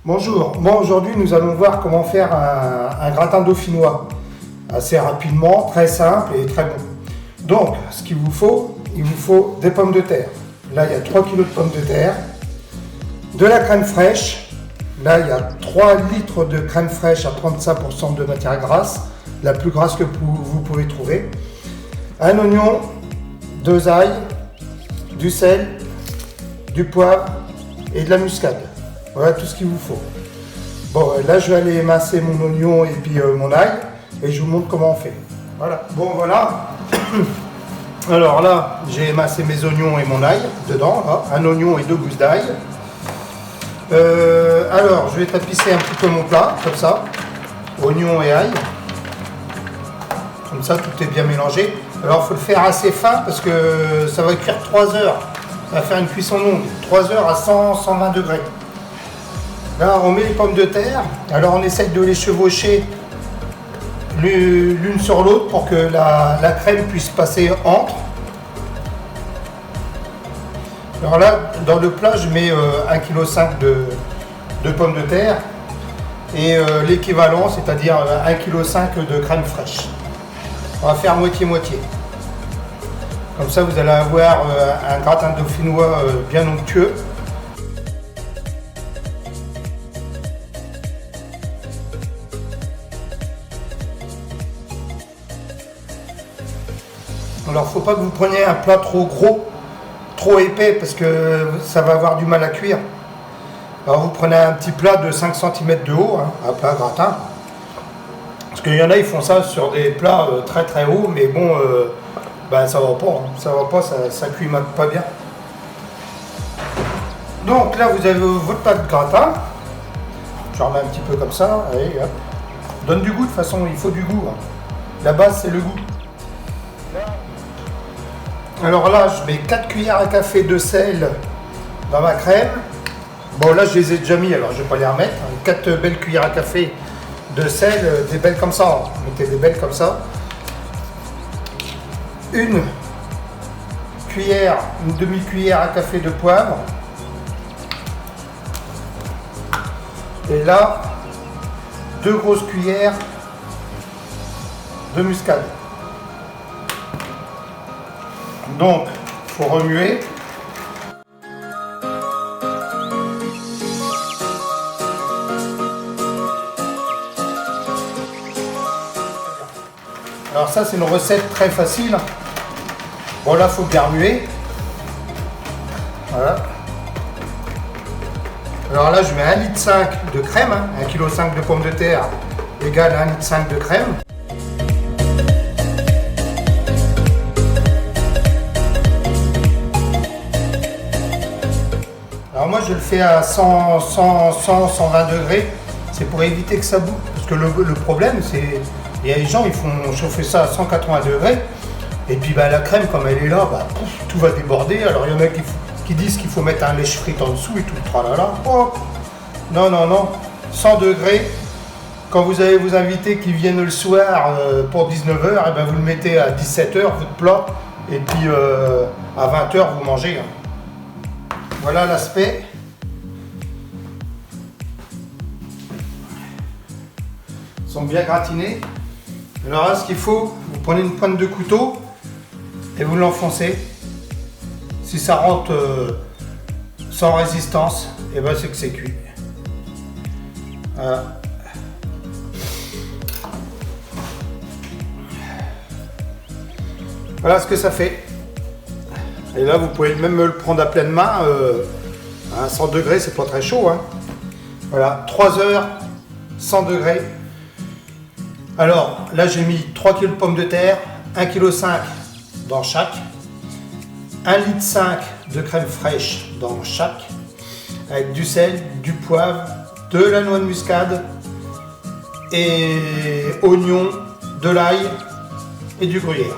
Bonjour, aujourd'hui nous allons voir comment faire un gratin dauphinois. Assez rapidement, très simple et très bon. Donc, ce qu'il vous faut, il vous faut des pommes de terre. Là, il y a 3 kg de pommes de terre. De la crème fraîche. Là, il y a 3 litres de crème fraîche à 35% de matière grasse. La plus grasse que vous pouvez trouver. Un oignon, 2 ail, du sel, du poivre et de la muscade. Voilà tout ce qu'il vous faut. Bon, là je vais aller émincer mon oignon et puis mon ail et je vous montre comment on fait. Voilà. Bon, voilà. Alors là, j'ai émincé mes oignons et mon ail dedans. Là. Un oignon et 2 gousses d'ail. Alors, je vais tapisser un petit peu mon plat, comme ça. Oignon et ail. Comme ça, tout est bien mélangé. Alors, il faut le faire assez fin parce que ça va cuire 3 heures. Ça va faire une cuisson longue. 3 heures à 100-120 degrés. Là, on met les pommes de terre. Alors, on essaye de les chevaucher l'une sur l'autre pour que la crème puisse passer entre. Alors là, dans le plat, je mets 1,5 kg de pommes de terre et l'équivalent, c'est-à-dire 1,5 kg de crème fraîche. On va faire moitié-moitié. Comme ça, vous allez avoir un gratin dauphinois bien onctueux. Alors, faut pas que vous preniez un plat trop gros, trop épais, parce que ça va avoir du mal à cuire. Alors, vous prenez un petit plat de 5 cm de haut, hein, un plat gratin. Parce qu'il y en a, ils font ça sur des plats très très hauts, mais bon, ça va pas, hein, ça va pas, ça cuit pas bien. Donc là, vous avez votre plat de gratin. Je remets un petit peu comme ça, allez, hop. Donne du goût, de toute façon, il faut du goût. Hein. La base, c'est le goût. Alors là, je mets 4 cuillères à café de sel dans ma crème. Bon, là, je les ai déjà mis, alors je ne vais pas les remettre. 4 belles cuillères à café de sel, des belles comme ça. Mettez des belles comme ça. Une demi-cuillère à café de poivre. Et là, 2 grosses cuillères de muscade. Donc, il faut remuer. Alors ça, c'est une recette très facile. Bon, là, il faut bien remuer. Voilà. Alors là, je mets 1,5 litre de crème, hein, 1,5 kg de pommes de terre égale 1,5 litre de crème. Alors moi je le fais à 120 degrés, c'est pour éviter que ça boue. Parce que le problème c'est, il y a des gens ils font chauffer ça à 180 degrés, et puis la crème comme elle est là, pouf, tout va déborder. Alors il y en a qui disent qu'il faut mettre un lèche-frite en dessous et tout le tralala. Oh, non, 100 degrés. Quand vous avez vos invités qui viennent le soir pour 19 h, vous le mettez à 17 h votre plat, et puis à 20 h vous mangez. Hein. Voilà l'aspect. Ils sont bien gratinés. Alors là, ce qu'il faut, vous prenez une pointe de couteau et vous l'enfoncez. Si ça rentre sans résistance, et c'est que c'est cuit. Voilà. Voilà ce que ça fait. Et là, vous pouvez même le prendre à pleine main. À 100 degrés, c'est pas très chaud. Hein. Voilà, 3 heures, 100 degrés. Alors, là, j'ai mis 3 kg de pommes de terre, 1,5 kg dans chaque, 1,5 litre de crème fraîche dans chaque, avec du sel, du poivre, de la noix de muscade, et oignon, de l'ail et du gruyère.